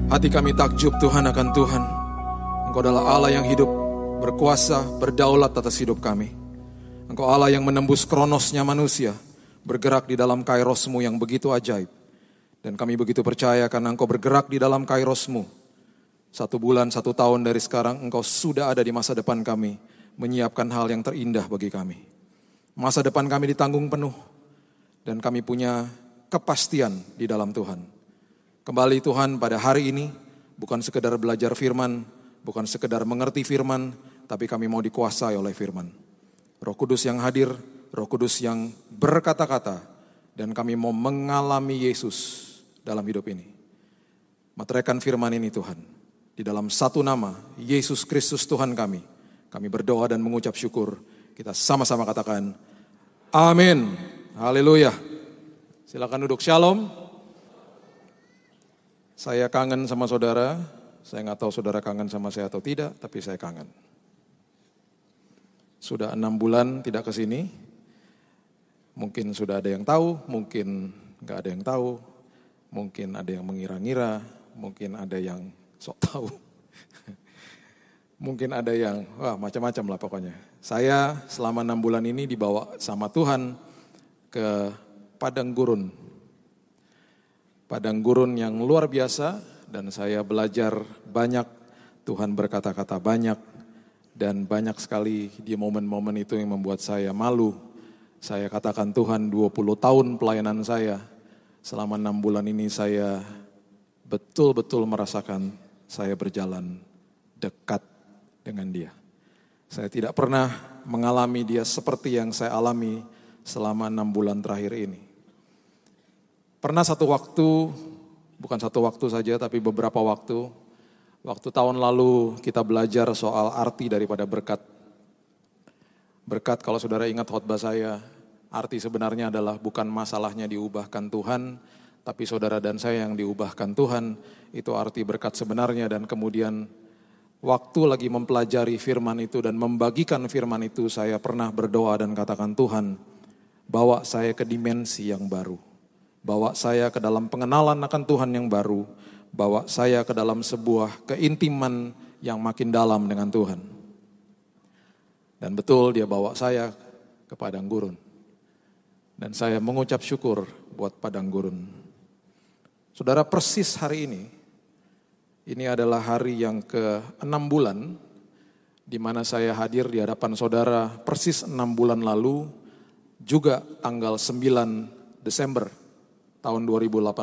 Hati kami takjub Tuhan akan Tuhan. Engkau adalah Allah yang hidup, berkuasa, berdaulat atas hidup kami. Engkau Allah yang menembus kronosnya manusia, bergerak di dalam kairosmu yang begitu ajaib. Dan kami begitu percaya karena Engkau bergerak di dalam kairosmu. 1 bulan, 1 tahun dari sekarang Engkau sudah ada di masa depan kami, menyiapkan hal yang terindah bagi kami. Masa depan kami ditanggung penuh, dan kami punya kepastian di dalam Tuhan. Kembali Tuhan pada hari ini, bukan sekedar belajar firman, bukan sekedar mengerti firman, tapi kami mau dikuasai oleh firman. Roh Kudus yang hadir, Roh Kudus yang berkata-kata, dan kami mau mengalami Yesus dalam hidup ini. Materaikan firman ini Tuhan, di dalam satu nama, Yesus Kristus Tuhan kami berdoa dan mengucap syukur. Kita sama-sama katakan, amin. Haleluya. Silakan duduk, shalom. Saya kangen sama saudara, saya nggak tahu saudara kangen sama saya atau tidak, tapi saya kangen. Sudah 6 bulan tidak ke sini, mungkin sudah ada yang tahu, mungkin nggak ada yang tahu, mungkin ada yang mengira-ngira, mungkin ada yang sok tahu, mungkin ada yang macam-macam lah pokoknya. Saya selama 6 bulan ini dibawa sama Tuhan ke Padang Gurun. Padang gurun yang luar biasa, dan saya belajar banyak, Tuhan berkata-kata banyak, dan banyak sekali di momen-momen itu yang membuat saya malu. Saya katakan Tuhan 20 tahun pelayanan saya, selama 6 bulan ini saya betul-betul merasakan saya berjalan dekat dengan Dia. Saya tidak pernah mengalami Dia seperti yang saya alami selama 6 bulan terakhir ini. Pernah satu waktu, bukan satu waktu saja tapi beberapa waktu tahun lalu kita belajar soal arti daripada berkat. Berkat, kalau saudara ingat khotbah saya, arti sebenarnya adalah bukan masalahnya diubahkan Tuhan, tapi saudara dan saya yang diubahkan Tuhan, itu arti berkat sebenarnya. Dan kemudian waktu lagi mempelajari firman itu dan membagikan firman itu, saya pernah berdoa dan katakan, Tuhan, bawa saya ke dimensi yang baru. Bawa saya ke dalam pengenalan akan Tuhan yang baru. Bawa saya ke dalam sebuah keintiman yang makin dalam dengan Tuhan. Dan betul Dia bawa saya ke Padang Gurun. Dan saya mengucap syukur buat Padang Gurun. Saudara, persis hari ini adalah hari yang ke-6 bulan, di mana saya hadir di hadapan saudara persis 6 bulan lalu, juga tanggal 9 Desember tahun 2018.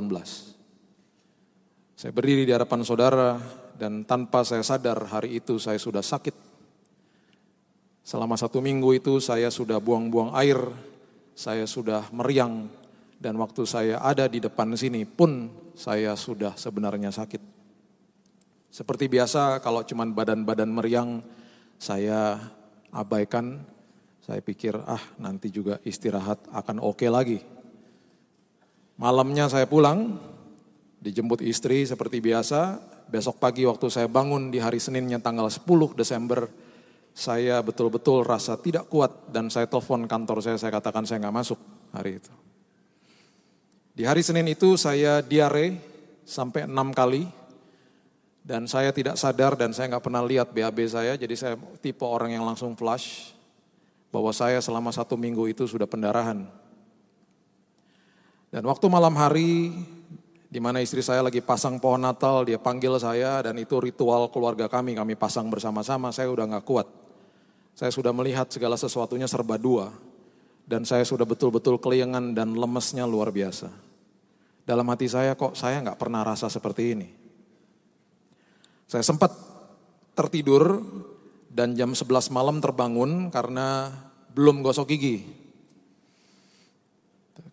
Saya berdiri di hadapan saudara dan tanpa saya sadar hari itu saya sudah sakit. Selama 1 minggu itu saya sudah buang-buang air, saya sudah meriang, dan waktu saya ada di depan sini pun saya sudah sebenarnya sakit. Seperti biasa kalau cuman badan-badan meriang saya abaikan, saya pikir nanti juga istirahat akan oke lagi. Malamnya saya pulang, dijemput istri seperti biasa. Besok pagi waktu saya bangun di hari Seninnya tanggal 10 Desember, saya betul-betul rasa tidak kuat dan saya telepon kantor saya katakan saya nggak masuk hari itu. Di hari Senin itu saya diare sampai 6 kali dan saya tidak sadar dan saya nggak pernah lihat BAB saya, jadi saya tipe orang yang langsung flash bahwa saya selama 1 minggu itu sudah pendarahan. Dan waktu malam hari, di mana istri saya lagi pasang pohon Natal, dia panggil saya dan itu ritual keluarga kami pasang bersama-sama, saya udah gak kuat. Saya sudah melihat segala sesuatunya serba dua, dan saya sudah betul-betul keliengan dan lemesnya luar biasa. Dalam hati saya, kok saya gak pernah rasa seperti ini. Saya sempat tertidur dan jam 11 malam terbangun karena belum gosok gigi.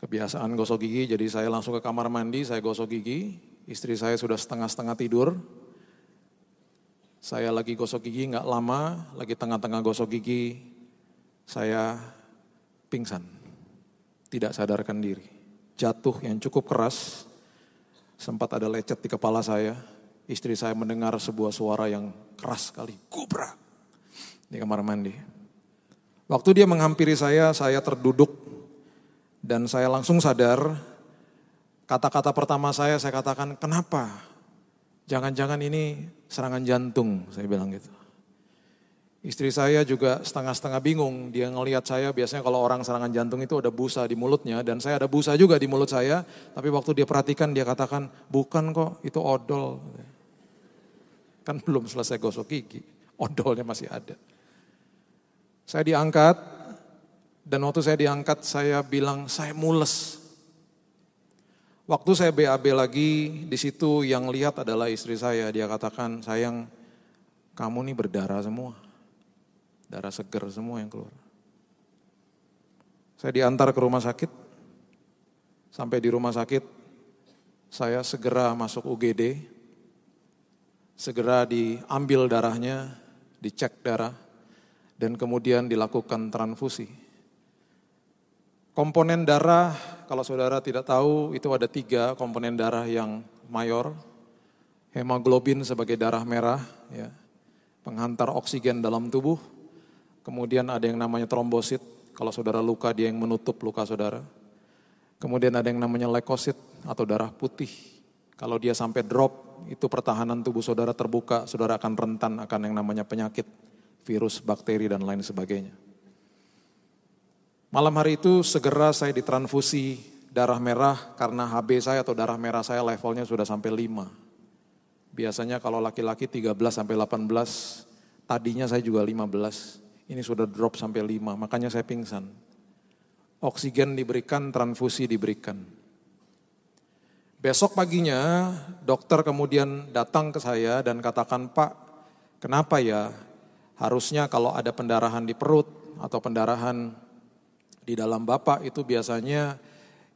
Kebiasaan gosok gigi, jadi saya langsung ke kamar mandi, saya gosok gigi. Istri saya sudah setengah-setengah tidur. Saya lagi gosok gigi, gak lama, lagi tengah-tengah gosok gigi, saya pingsan. Tidak sadarkan diri. Jatuh yang cukup keras, sempat ada lecet di kepala saya. Istri saya mendengar sebuah suara yang keras sekali, gubrak, di kamar mandi. Waktu dia menghampiri saya terduduk. Dan saya langsung sadar, kata-kata pertama saya katakan, kenapa? Jangan-jangan ini serangan jantung, saya bilang gitu. Istri saya juga setengah-setengah bingung, dia ngelihat saya biasanya kalau orang serangan jantung itu ada busa di mulutnya dan saya ada busa juga di mulut saya, tapi waktu dia perhatikan dia katakan, bukan kok itu odol. Kan belum selesai gosok gigi, odolnya masih ada. Saya diangkat dan waktu saya diangkat saya bilang saya mules. Waktu saya BAB lagi di situ yang lihat adalah istri saya, dia katakan sayang kamu nih berdarah semua. Darah seger semua yang keluar. Saya diantar ke rumah sakit. Sampai di rumah sakit, saya segera masuk UGD. Segera diambil darahnya, dicek darah, dan kemudian dilakukan transfusi. Komponen darah, kalau saudara tidak tahu, itu ada 3 komponen darah yang mayor. Hemoglobin sebagai darah merah, ya, penghantar oksigen dalam tubuh. Kemudian ada yang namanya trombosit, kalau saudara luka dia yang menutup luka saudara. Kemudian ada yang namanya leukosit atau darah putih. Kalau dia sampai drop, itu pertahanan tubuh saudara terbuka, saudara akan rentan akan yang namanya penyakit, virus, bakteri, dan lain sebagainya. Malam hari itu segera saya ditransfusi darah merah karena HB saya atau darah merah saya levelnya sudah sampai 5. Biasanya kalau laki-laki 13 sampai 18, tadinya saya juga 15. Ini sudah drop sampai 5, makanya saya pingsan. Oksigen diberikan, transfusi diberikan. Besok paginya dokter kemudian datang ke saya dan katakan, Pak, kenapa ya harusnya kalau ada pendarahan di perut atau pendarahan di dalam Bapak itu biasanya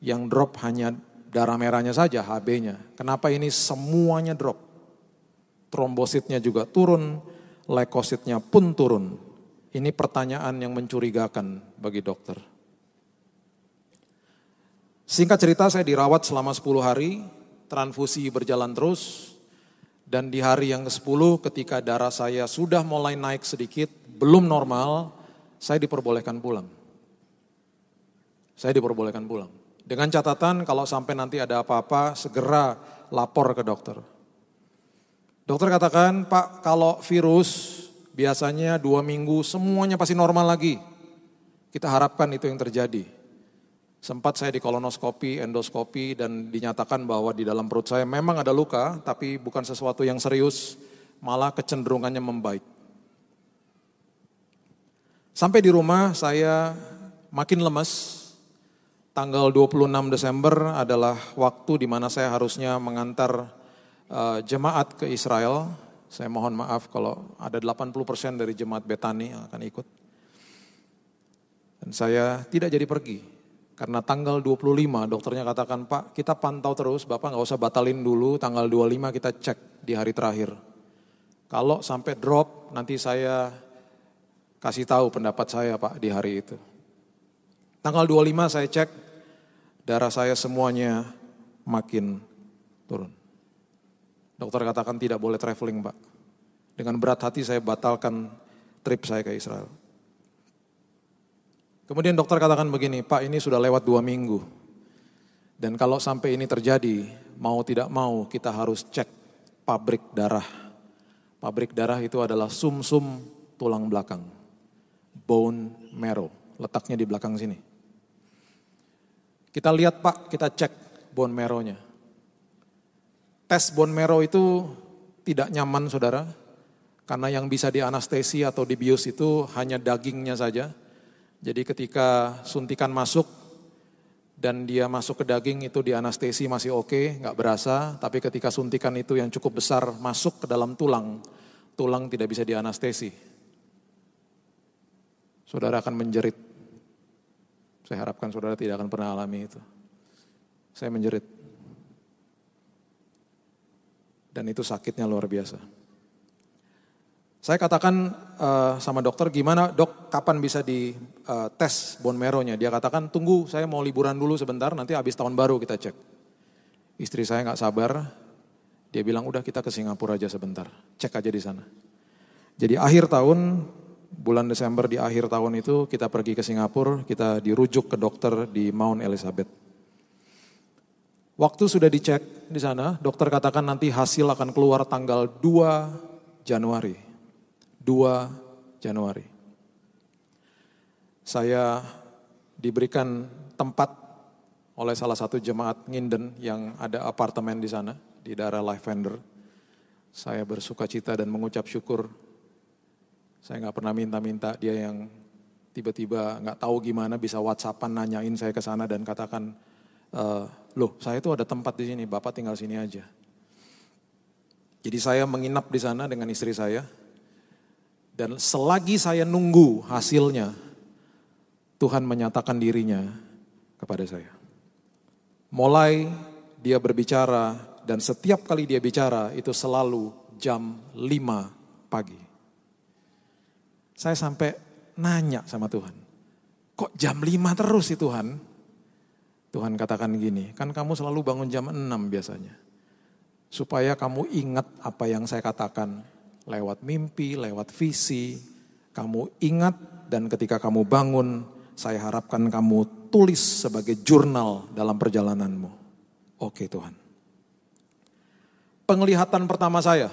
yang drop hanya darah merahnya saja, HB-nya. Kenapa ini semuanya drop? Trombositnya juga turun, leukositnya pun turun. Ini pertanyaan yang mencurigakan bagi dokter. Singkat cerita saya dirawat selama 10 hari, transfusi berjalan terus. Dan di hari yang ke-10 ketika darah saya sudah mulai naik sedikit, belum normal, saya diperbolehkan pulang. Saya diperbolehkan pulang. Dengan catatan kalau sampai nanti ada apa-apa, segera lapor ke dokter. Dokter katakan, Pak, kalau virus biasanya 2 minggu semuanya pasti normal lagi. Kita harapkan itu yang terjadi. Sempat saya di kolonoskopi, endoskopi dan dinyatakan bahwa di dalam perut saya memang ada luka, tapi bukan sesuatu yang serius, malah kecenderungannya membaik. Sampai di rumah saya makin lemes. Tanggal 26 Desember adalah waktu di mana saya harusnya mengantar jemaat ke Israel. Saya mohon maaf kalau ada 80% dari jemaat Betani yang akan ikut. Dan saya tidak jadi pergi. Karena tanggal 25 dokternya katakan, Pak kita pantau terus, Bapak gak usah batalin dulu, tanggal 25 kita cek di hari terakhir. Kalau sampai drop nanti saya kasih tahu pendapat saya Pak di hari itu. Tanggal 25 saya cek, darah saya semuanya makin turun. Dokter katakan tidak boleh traveling Pak. Dengan berat hati saya batalkan trip saya ke Israel. Kemudian dokter katakan begini, Pak ini sudah lewat 2 minggu. Dan kalau sampai ini terjadi, mau tidak mau kita harus cek pabrik darah. Pabrik darah itu adalah sumsum tulang belakang. Bone marrow, letaknya di belakang sini. Kita lihat Pak, kita cek bone marrow-nya. Tes bone marrow itu tidak nyaman saudara, karena yang bisa dianestesi atau dibius itu hanya dagingnya saja. Jadi ketika suntikan masuk dan dia masuk ke daging itu dianestesi masih oke, nggak berasa. Tapi ketika suntikan itu yang cukup besar masuk ke dalam tulang, tulang tidak bisa dianestesi. Saudara akan menjerit. Saya harapkan saudara tidak akan pernah alami itu. Saya menjerit. Dan itu sakitnya luar biasa. Saya katakan sama dokter, gimana dok, kapan bisa di tes bone marrow-nya? Dia katakan, tunggu saya mau liburan dulu sebentar, nanti habis tahun baru kita cek. Istri saya gak sabar, dia bilang udah kita ke Singapura aja sebentar, cek aja di sana. Jadi akhir tahun, bulan Desember di akhir tahun itu kita pergi ke Singapura, kita dirujuk ke dokter di Mount Elizabeth. Waktu sudah dicek di sana, dokter katakan nanti hasil akan keluar tanggal 2 Januari. 2 Januari. Saya diberikan tempat oleh salah satu jemaat nginden yang ada apartemen di sana, di daerah Lavender. Saya bersuka cita dan mengucap syukur. Saya gak pernah minta-minta, dia yang tiba-tiba gak tahu gimana bisa WhatsAppan nanyain saya ke sana dan katakan, loh saya itu ada tempat di sini, Bapak tinggal sini aja. Jadi saya menginap di sana dengan istri saya. Dan selagi saya nunggu hasilnya, Tuhan menyatakan dirinya kepada saya. Mulai dia berbicara dan setiap kali dia bicara itu selalu jam 5 pagi. Saya sampai nanya sama Tuhan, kok jam 5 terus sih Tuhan? Tuhan katakan gini, kan kamu selalu bangun jam 6 biasanya. Supaya kamu ingat apa yang saya katakan lewat mimpi, lewat visi. Kamu ingat dan ketika kamu bangun, saya harapkan kamu tulis sebagai jurnal dalam perjalananmu. Oke Tuhan. Penglihatan pertama saya,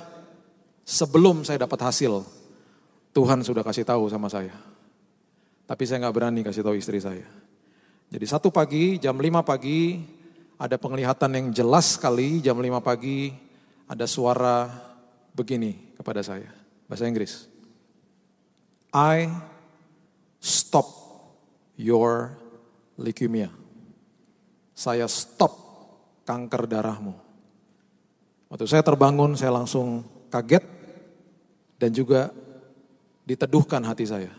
sebelum saya dapat hasil, Tuhan sudah kasih tahu sama saya. Tapi saya gak berani kasih tahu istri saya. Jadi satu pagi, jam 5 pagi, ada penglihatan yang jelas sekali, jam 5 pagi, ada suara begini kepada saya. Bahasa Inggris. I stop your leukemia. Saya stop kanker darahmu. Waktu saya terbangun, saya langsung kaget dan juga diteduhkan hati saya.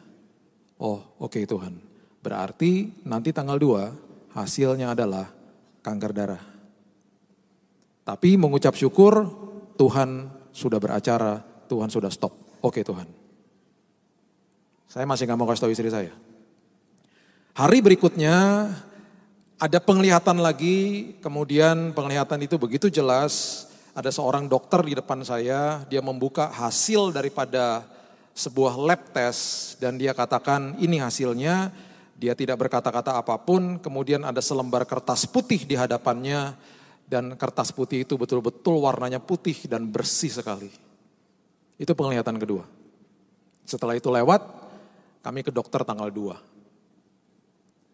Oh, oke Tuhan. Berarti nanti tanggal 2 hasilnya adalah kanker darah. Tapi mengucap syukur, Tuhan sudah beracara, Tuhan sudah stop. Oke Tuhan. Saya masih gak mau kasih tahu istri saya. Hari berikutnya ada penglihatan lagi, kemudian penglihatan itu begitu jelas. Ada seorang dokter di depan saya, dia membuka hasil daripada sebuah lab test dan dia katakan ini hasilnya, dia tidak berkata-kata apapun, kemudian ada selembar kertas putih di hadapannya dan kertas putih itu betul-betul warnanya putih dan bersih sekali. Itu penglihatan kedua. Setelah itu lewat, kami ke dokter tanggal 2.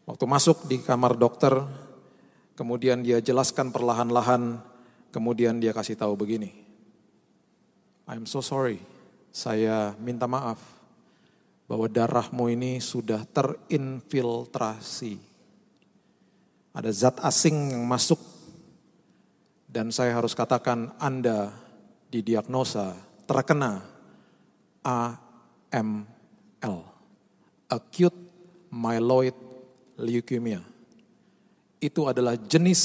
Waktu masuk di kamar dokter, kemudian dia jelaskan perlahan-lahan, kemudian dia kasih tahu begini. I'm so sorry. Saya minta maaf bahwa darahmu ini sudah terinfiltrasi. Ada zat asing yang masuk dan saya harus katakan Anda didiagnosa terkena AML, Acute Myeloid Leukemia. Itu adalah jenis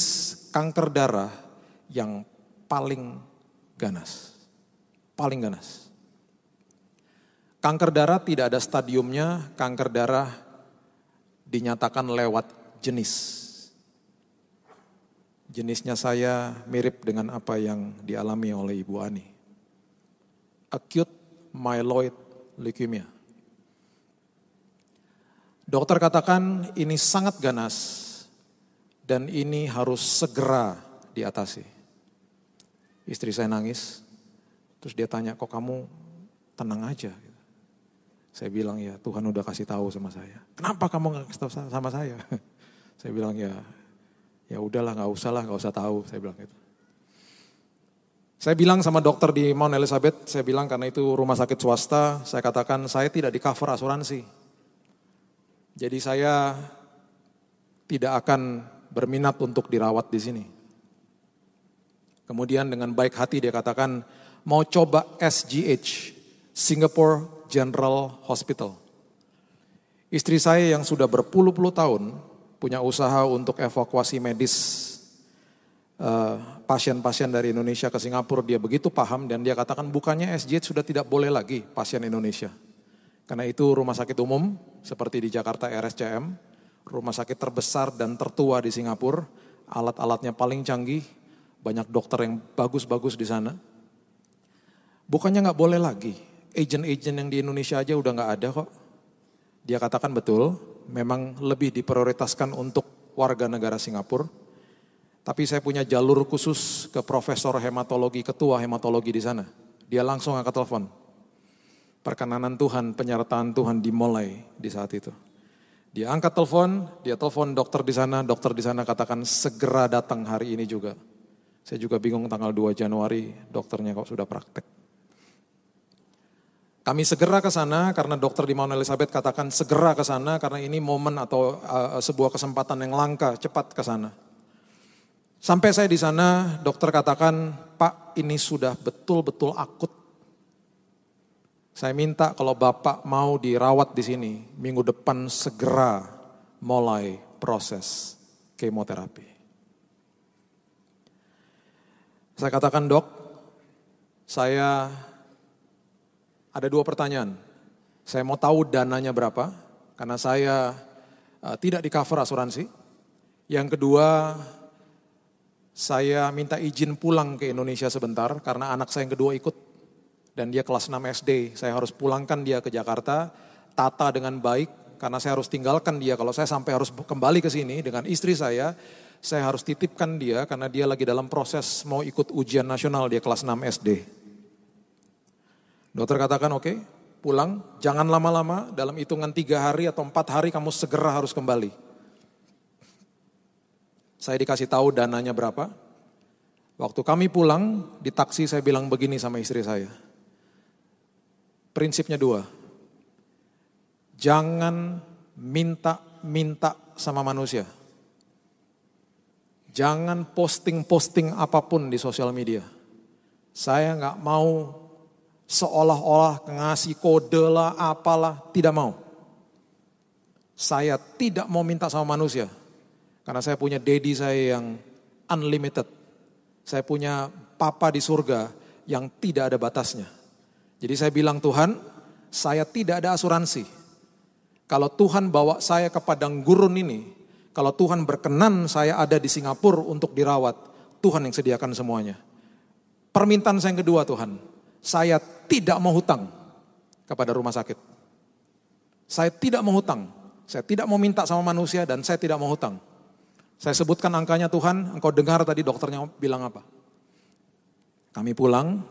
kanker darah yang paling ganas. Paling ganas. Kanker darah tidak ada stadiumnya, kanker darah dinyatakan lewat jenis. Jenisnya saya mirip dengan apa yang dialami oleh Ibu Ani. Acute Myeloid Leukemia. Dokter katakan ini sangat ganas dan ini harus segera diatasi. Istri saya nangis, terus dia tanya, kok kamu tenang aja? Saya bilang ya Tuhan udah kasih tahu sama saya. Kenapa kamu gak kasih tahu sama saya? Saya bilang ya udahlah gak usah tahu. Saya bilang gitu. Saya bilang sama dokter di Mount Elizabeth, saya bilang karena itu rumah sakit swasta, saya katakan saya tidak di cover asuransi. Jadi saya tidak akan berminat untuk dirawat di sini. Kemudian dengan baik hati dia katakan mau coba SGH, Singapore General Hospital. Istri saya yang sudah berpuluh-puluh tahun punya usaha untuk evakuasi medis pasien-pasien dari Indonesia ke Singapura. Dia begitu paham dan dia katakan bukannya SGH sudah tidak boleh lagi pasien Indonesia. Karena itu rumah sakit umum seperti di Jakarta RSCM, rumah sakit terbesar dan tertua di Singapura, alat-alatnya paling canggih, banyak dokter yang bagus-bagus di sana. Bukannya gak boleh lagi. Agent-agent yang di Indonesia aja udah gak ada kok. Dia katakan betul, memang lebih diprioritaskan untuk warga negara Singapura. Tapi saya punya jalur khusus ke profesor hematologi, ketua hematologi di sana. Dia langsung angkat telepon. Perkenanan Tuhan, penyertaan Tuhan dimulai di saat itu. Dia angkat telepon, dia telepon dokter di sana katakan segera datang hari ini juga. Saya juga bingung tanggal 2 Januari dokternya kok sudah praktek. Kami segera ke sana karena dokter di Mount Elizabeth katakan segera ke sana karena ini momen atau sebuah kesempatan yang langka, cepat ke sana. Sampai saya di sana, dokter katakan, Pak ini sudah betul-betul akut. Saya minta kalau Bapak mau dirawat di sini, minggu depan segera mulai proses kemoterapi. Saya katakan, Dok, saya ada 2 pertanyaan. Saya mau tahu dananya berapa, karena saya tidak di cover asuransi. Yang kedua, saya minta izin pulang ke Indonesia sebentar, karena anak saya yang kedua ikut. Dan dia kelas 6 SD, saya harus pulangkan dia ke Jakarta, tata dengan baik, karena saya harus tinggalkan dia. Kalau saya sampai harus kembali ke sini dengan istri saya harus titipkan dia, karena dia lagi dalam proses mau ikut ujian nasional, dia kelas 6 SD. Dokter katakan oke, pulang, jangan lama-lama, dalam hitungan 3 hari atau 4 hari kamu segera harus kembali. Saya dikasih tahu dananya berapa. Waktu kami pulang, di taksi saya bilang begini sama istri saya. Prinsipnya 2, jangan minta-minta sama manusia. Jangan posting-posting apapun di sosial media. Saya gak mau seolah-olah ngasih kode lah, apalah, tidak mau. Saya tidak mau minta sama manusia. Karena saya punya daddy saya yang unlimited. Saya punya papa di surga yang tidak ada batasnya. Jadi saya bilang, Tuhan, saya tidak ada asuransi. Kalau Tuhan bawa saya ke padang gurun ini, kalau Tuhan berkenan saya ada di Singapura untuk dirawat, Tuhan yang sediakan semuanya. Permintaan saya yang kedua, Tuhan, saya tidak mau hutang kepada rumah sakit. Saya tidak mau hutang. Saya tidak mau minta sama manusia dan saya tidak mau hutang. Saya sebutkan angkanya, Tuhan, engkau dengar tadi dokternya bilang apa. Kami pulang,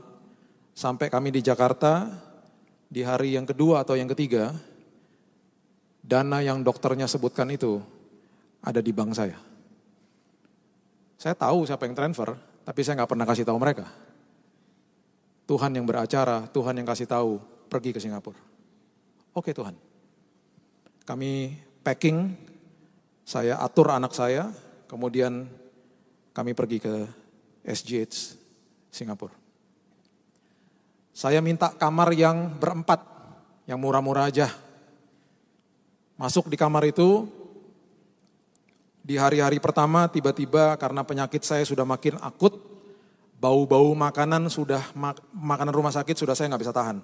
sampai kami di Jakarta, di hari yang kedua atau yang ketiga, dana yang dokternya sebutkan itu ada di bank saya. Saya tahu siapa yang transfer, tapi saya gak pernah kasih tahu mereka. Tuhan yang beracara, Tuhan yang kasih tahu, pergi ke Singapura. Oke Tuhan. Kami packing, saya atur anak saya, kemudian kami pergi ke SGH Singapura. Saya minta kamar yang berempat, yang murah-murah aja. Masuk di kamar itu, di hari-hari pertama tiba-tiba karena penyakit saya sudah makin akut, bau-bau makanan makanan rumah sakit sudah saya gak bisa tahan.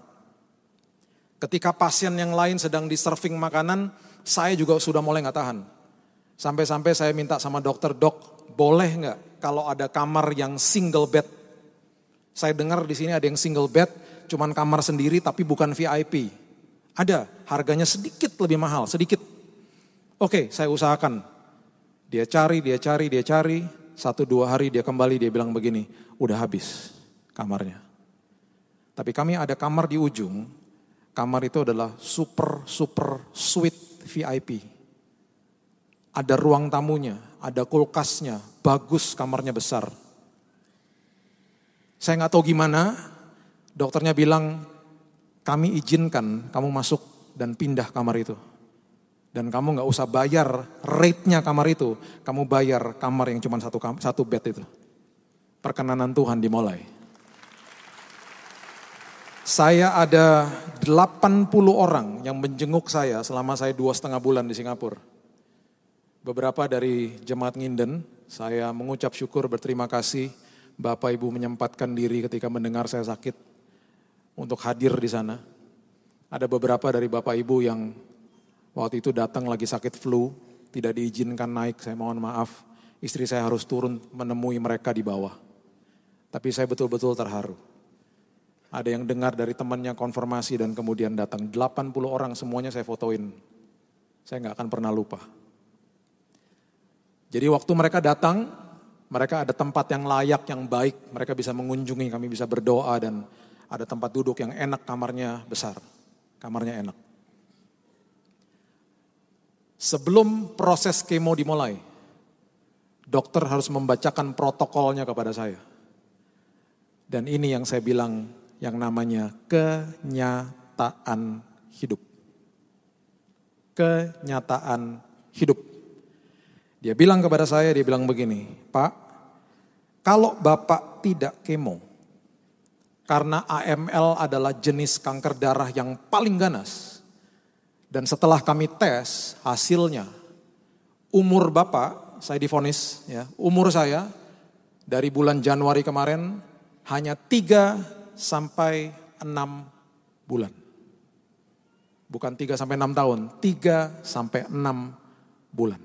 Ketika pasien yang lain sedang di serving makanan, saya juga sudah mulai gak tahan. Sampai-sampai saya minta sama dokter, dok boleh gak kalau ada kamar yang single bed? Saya dengar di sini ada yang single bed, cuman kamar sendiri tapi bukan VIP. Ada, harganya sedikit lebih mahal, sedikit. Oke, saya usahakan. Dia cari, 1-2 hari dia kembali, dia bilang begini, udah habis kamarnya. Tapi kami ada kamar di ujung, kamar itu adalah super suite VIP. Ada ruang tamunya, ada kulkasnya, bagus kamarnya besar. Saya gak tahu gimana, dokternya bilang, kami izinkan kamu masuk dan pindah kamar itu. Dan kamu gak usah bayar rate-nya kamar itu. Kamu bayar kamar yang cuma satu bed itu. Perkenanan Tuhan dimulai. Saya ada 80 orang yang menjenguk saya selama saya 2,5 bulan di Singapura. Beberapa dari jemaat Nginden, saya mengucap syukur berterima kasih. Bapak Ibu menyempatkan diri ketika mendengar saya sakit untuk hadir di sana. Ada beberapa dari Bapak Ibu yang waktu itu datang lagi sakit flu, tidak diizinkan naik, saya mohon maaf. Istri saya harus turun menemui mereka di bawah. Tapi saya betul-betul terharu. Ada yang dengar dari temannya konfirmasi dan kemudian datang. 80 orang semuanya saya fotoin. Saya gak akan pernah lupa. Jadi waktu mereka datang, Mereka ada tempat yang layak, yang baik. Mereka bisa mengunjungi, kami bisa berdoa dan ada tempat duduk yang enak, kamarnya besar. Kamarnya enak. Sebelum proses kemo dimulai, dokter harus membacakan protokolnya kepada saya. Dan ini yang saya bilang yang namanya kenyataan hidup. Kenyataan hidup. Dia bilang kepada saya, dia bilang begini, Pak, kalau Bapak tidak kemo, karena AML adalah jenis kanker darah yang paling ganas, dan setelah kami tes hasilnya, umur Bapak, saya divonis, ya, umur saya dari bulan Januari kemarin hanya 3 sampai 6 bulan. Bukan 3 sampai 6 tahun, 3 sampai 6 bulan.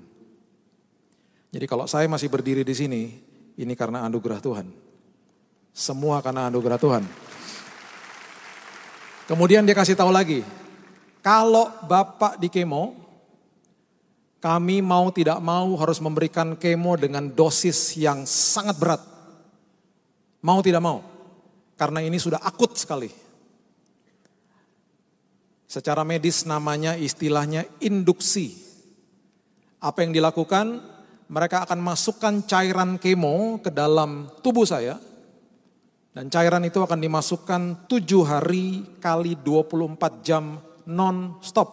Jadi kalau saya masih berdiri di sini, ini karena anugerah Tuhan. Semua karena anugerah Tuhan. Kemudian dia kasih tahu lagi, kalau Bapak di kemo, kami mau tidak mau harus memberikan kemo dengan dosis yang sangat berat. Mau tidak mau, karena ini sudah akut sekali. Secara medis namanya istilahnya induksi. Apa yang dilakukan? Mereka akan masukkan cairan kemo ke dalam tubuh saya. Dan cairan itu akan dimasukkan 7 hari kali 24 jam non-stop.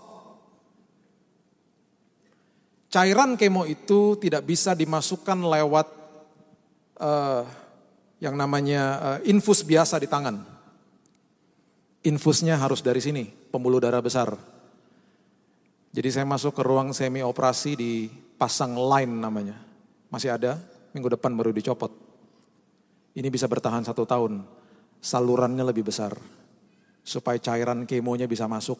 Cairan kemo itu tidak bisa dimasukkan lewat yang namanya infus biasa di tangan. Infusnya harus dari sini, pembuluh darah besar. Jadi saya masuk ke ruang semi operasi dipasang line namanya. Masih ada, minggu depan baru dicopot. Ini bisa bertahan 1 tahun. Salurannya lebih besar. Supaya cairan kemonya bisa masuk.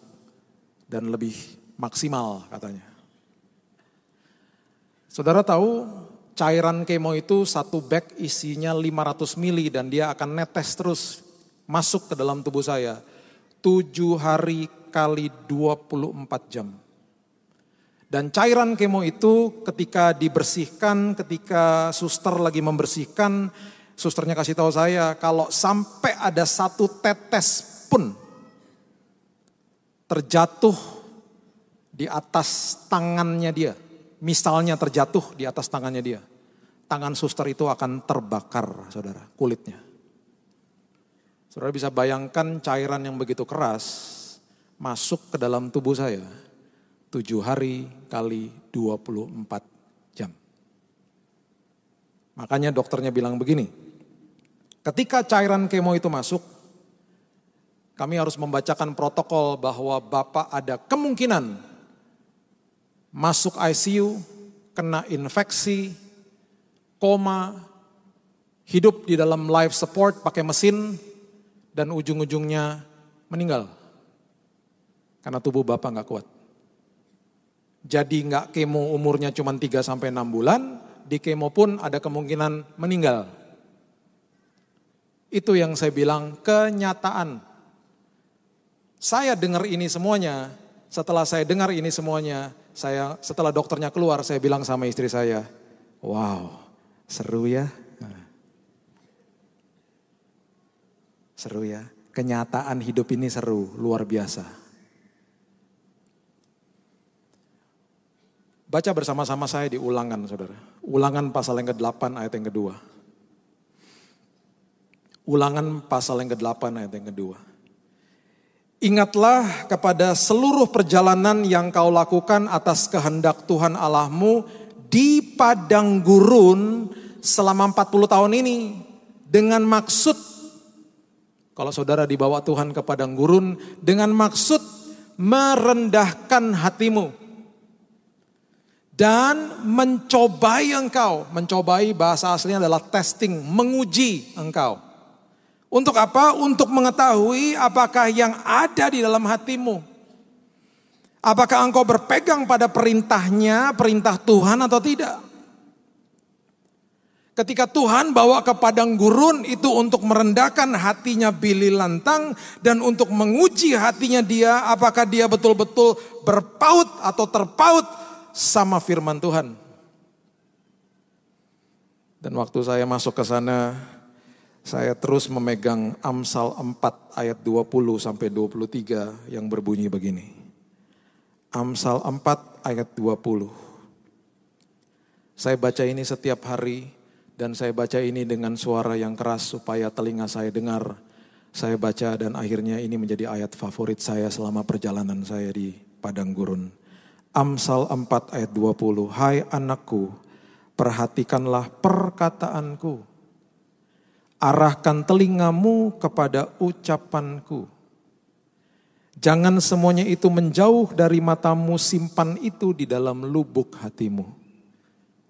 Dan lebih maksimal katanya. Saudara tahu cairan kemo itu 1 bag isinya 500 mili. Dan dia akan netes terus masuk ke dalam tubuh saya. 7 hari kali 24 jam. Dan cairan kemo itu ketika dibersihkan, ketika suster lagi membersihkan, susternya kasih tahu saya kalau sampai ada 1 tetes pun terjatuh di atas tangannya dia. Misalnya terjatuh di atas tangannya dia. Tangan suster itu akan terbakar, saudara, kulitnya. Saudara bisa bayangkan cairan yang begitu keras masuk ke dalam tubuh saya. 7 hari kali 24 jam. Makanya dokternya bilang begini, ketika cairan kemo itu masuk, kami harus membacakan protokol bahwa Bapak ada kemungkinan masuk ICU, kena infeksi, koma, hidup di dalam life support pakai mesin, dan ujung-ujungnya meninggal. Karena tubuh Bapak gak kuat. Jadi gak kemo umurnya cuma 3 sampai 6 bulan, di kemo pun ada kemungkinan meninggal. Itu yang saya bilang kenyataan. Saya dengar ini semuanya, setelah saya dengar ini semuanya, setelah dokternya keluar, saya bilang sama istri saya, wow, seru ya. Seru ya, kenyataan hidup ini seru, luar biasa. Baca bersama-sama saya di Ulangan, saudara. Ulangan pasal yang ke-8 ayat yang kedua. Ulangan pasal yang ke-8 ayat yang kedua. Ingatlah kepada seluruh perjalanan yang kau lakukan atas kehendak Tuhan Allahmu di padang gurun selama 40 tahun ini. Dengan maksud, kalau saudara dibawa Tuhan ke padang gurun, dengan maksud merendahkan hatimu. Dan mencobai engkau. Mencobai bahasa aslinya adalah testing, menguji engkau. Untuk apa? Untuk mengetahui apakah yang ada di dalam hatimu. Apakah engkau berpegang pada perintahnya, perintah Tuhan atau tidak. Ketika Tuhan bawa ke padang gurun itu untuk merendahkan hatinya Bili Lantang. Dan untuk menguji hatinya dia, apakah dia betul-betul berpaut atau terpaut sama firman Tuhan. Dan waktu saya masuk ke sana, saya terus memegang Amsal 4 ayat 20 sampai 23 yang berbunyi begini. Amsal 4 ayat 20. Saya baca ini setiap hari dan saya baca ini dengan suara yang keras supaya telinga saya dengar. Saya baca dan akhirnya ini menjadi ayat favorit saya selama perjalanan saya di padang gurun. Amsal 4 ayat 20. Hai anakku, perhatikanlah perkataanku. Arahkan telingamu kepada ucapanku. Jangan semuanya itu menjauh dari matamu, simpan itu di dalam lubuk hatimu.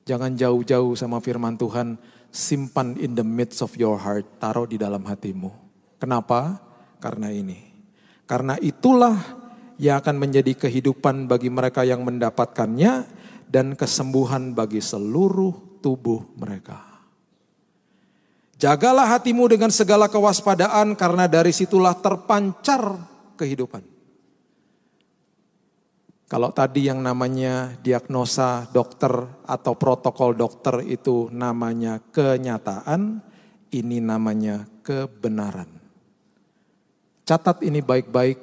Jangan jauh-jauh sama firman Tuhan, simpan in the midst of your heart, taruh di dalam hatimu. Kenapa? Karena ini. Karena itulah yang akan menjadi kehidupan bagi mereka yang mendapatkannya dan kesembuhan bagi seluruh tubuh mereka. Jagalah hatimu dengan segala kewaspadaan karena dari situlah terpancar kehidupan. Kalau tadi yang namanya diagnosa dokter atau protokol dokter itu namanya kenyataan, ini namanya kebenaran. Catat ini baik-baik,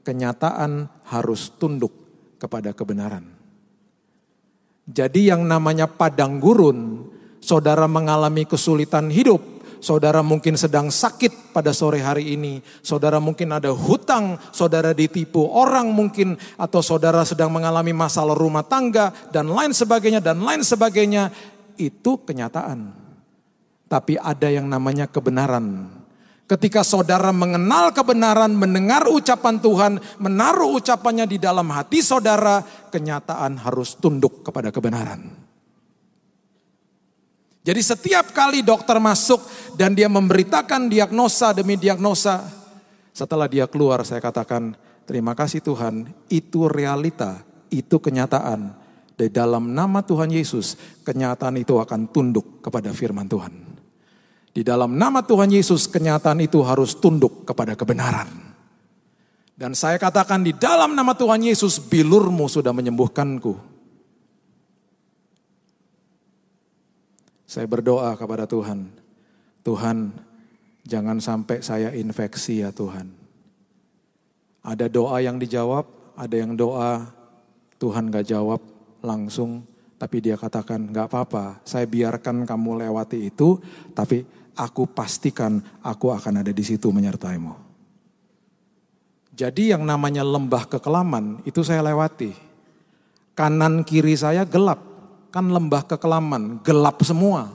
kenyataan harus tunduk kepada kebenaran. Jadi yang namanya padang gurun, saudara mengalami kesulitan hidup, saudara mungkin sedang sakit pada sore hari ini, saudara mungkin ada hutang, saudara ditipu orang mungkin, atau saudara sedang mengalami masalah rumah tangga, dan lain sebagainya, itu kenyataan. Tapi ada yang namanya kebenaran. Ketika saudara mengenal kebenaran, mendengar ucapan Tuhan, menaruh ucapannya di dalam hati saudara, kenyataan harus tunduk kepada kebenaran. Jadi setiap kali dokter masuk dan dia memberitakan diagnosa demi diagnosa, setelah dia keluar saya katakan, terima kasih Tuhan, itu realita, itu kenyataan. Di dalam nama Tuhan Yesus, kenyataan itu akan tunduk kepada firman Tuhan. Di dalam nama Tuhan Yesus, kenyataan itu harus tunduk kepada kebenaran. Dan saya katakan di dalam nama Tuhan Yesus, bilurmu sudah menyembuhkanku. Saya berdoa kepada Tuhan, Tuhan jangan sampai saya infeksi ya Tuhan. Ada doa yang dijawab, ada yang doa Tuhan gak jawab langsung. Tapi dia katakan gak apa-apa, saya biarkan kamu lewati itu, tapi aku pastikan aku akan ada di situ menyertaimu. Jadi yang namanya lembah kekelaman itu saya lewati. Kanan kiri saya gelap, kan lembah kekelaman, gelap semua.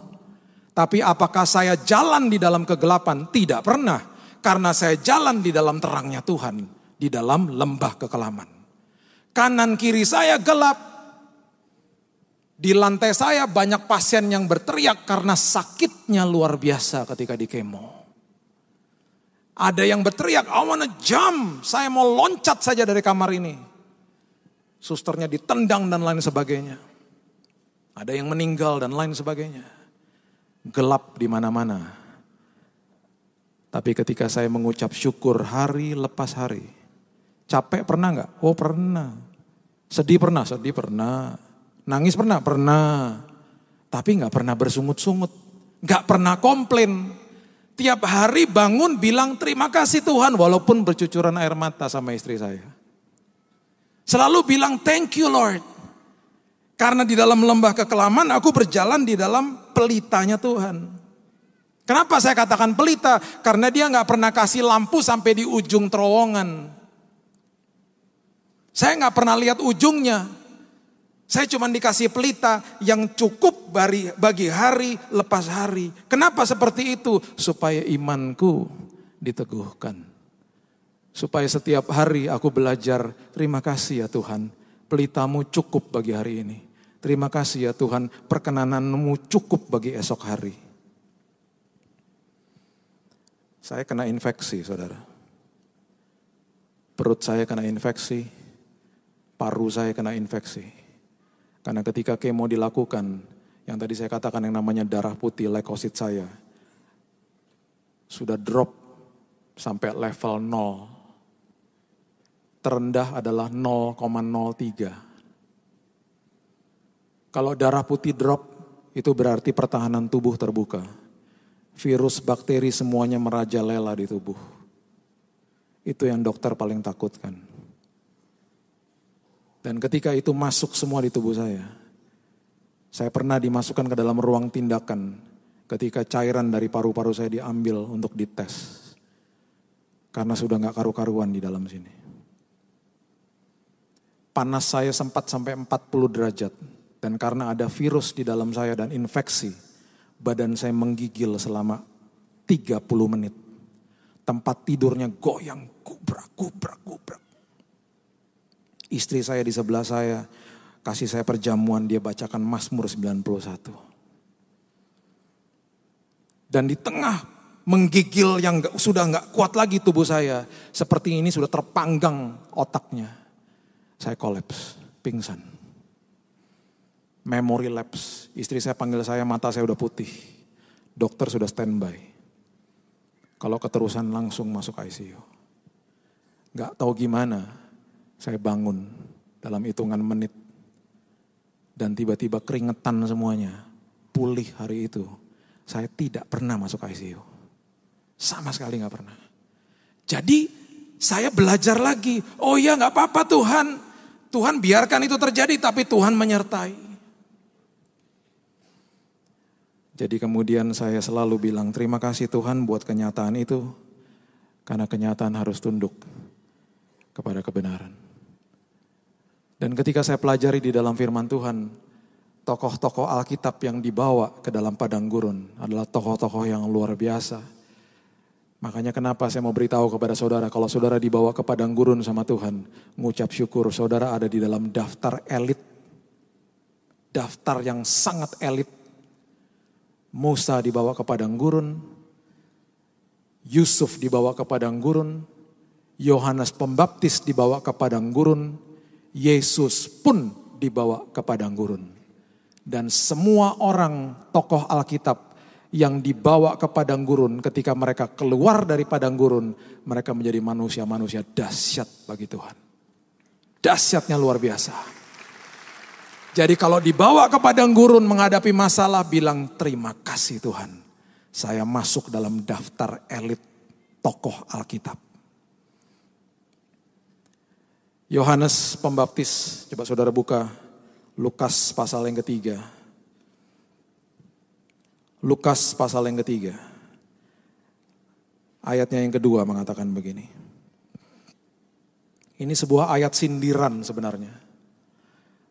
Tapi apakah saya jalan di dalam kegelapan? Tidak pernah. Karena saya jalan di dalam terangnya Tuhan, di dalam lembah kekelaman. Kanan kiri saya gelap. Di lantai saya banyak pasien yang berteriak karena sakitnya luar biasa ketika di kemo. Ada yang berteriak, I wanna jump, saya mau loncat saja dari kamar ini. Susternya ditendang dan lain sebagainya. Ada yang meninggal dan lain sebagainya. Gelap di mana-mana. Tapi ketika saya mengucap syukur hari lepas hari. Capek pernah gak? Oh pernah. Sedih pernah? Sedih pernah. Nangis pernah? Pernah. Tapi gak pernah bersungut-sungut. Gak pernah komplain. Tiap hari bangun bilang terima kasih Tuhan. Walaupun bercucuran air mata sama istri saya. Selalu bilang thank you Lord. Karena di dalam lembah kekelaman aku berjalan di dalam pelitanya Tuhan. Kenapa saya katakan pelita? Karena dia gak pernah kasih lampu sampai di ujung terowongan. Saya gak pernah lihat ujungnya. Saya cuma dikasih pelita yang cukup bagi hari lepas hari. Kenapa seperti itu? Supaya imanku diteguhkan. Supaya setiap hari aku belajar, terima kasih ya Tuhan, pelitamu cukup bagi hari ini. Terima kasih ya Tuhan, perkenananmu cukup bagi esok hari. Saya kena infeksi saudara. Perut saya kena infeksi, paru saya kena infeksi. Karena ketika kemo dilakukan, yang tadi saya katakan yang namanya darah putih, leukosit saya, sudah drop sampai level 0. Terendah adalah 0,03. Kalau darah putih drop, itu berarti pertahanan tubuh terbuka. Virus, bakteri semuanya merajalela di tubuh. Itu yang dokter paling takutkan. Dan ketika itu masuk semua di tubuh saya pernah dimasukkan ke dalam ruang tindakan ketika cairan dari paru-paru saya diambil untuk dites. Karena sudah gak karu-karuan di dalam sini. Panas saya sempat sampai 40 derajat. Dan karena ada virus di dalam saya dan infeksi, badan saya menggigil selama 30 menit. Tempat tidurnya goyang, gubrak. Istri saya di sebelah saya, kasih saya perjamuan, dia bacakan Mazmur 91. Dan di tengah menggigil yang sudah gak kuat lagi tubuh saya, seperti ini sudah terpanggang otaknya. Saya kolaps, pingsan. Memory lapse, istri saya panggil saya, mata saya udah putih. Dokter sudah standby. Kalau keterusan langsung masuk ICU. Gak tahu gimana, saya bangun dalam hitungan menit. Dan tiba-tiba keringetan semuanya. Pulih hari itu. Saya tidak pernah masuk ICU. Sama sekali gak pernah. Jadi saya belajar lagi. Oh ya gak apa-apa Tuhan. Tuhan biarkan itu terjadi tapi Tuhan menyertai. Jadi kemudian saya selalu bilang terima kasih Tuhan buat kenyataan itu. Karena kenyataan harus tunduk kepada kebenaran. Dan ketika saya pelajari di dalam firman Tuhan, tokoh-tokoh Alkitab yang dibawa ke dalam padang gurun adalah tokoh-tokoh yang luar biasa. Makanya kenapa saya mau beritahu kepada saudara, kalau saudara dibawa ke padang gurun sama Tuhan, mengucap syukur saudara ada di dalam daftar elit. Daftar yang sangat elit. Musa dibawa ke padang gurun, Yusuf dibawa ke padang gurun, Yohanes Pembaptis dibawa ke padang gurun, Yesus pun dibawa ke padang gurun. Dan semua orang tokoh Alkitab yang dibawa ke padang gurun ketika mereka keluar dari padang gurun, mereka menjadi manusia-manusia dahsyat bagi Tuhan. Dahsyatnya luar biasa. Jadi kalau dibawa ke padang gurun menghadapi masalah, bilang terima kasih Tuhan. Saya masuk dalam daftar elit tokoh Alkitab. Yohanes Pembaptis, coba saudara buka Lukas pasal yang ketiga. Lukas pasal yang ketiga. Ayatnya yang kedua mengatakan begini. Ini sebuah ayat sindiran sebenarnya.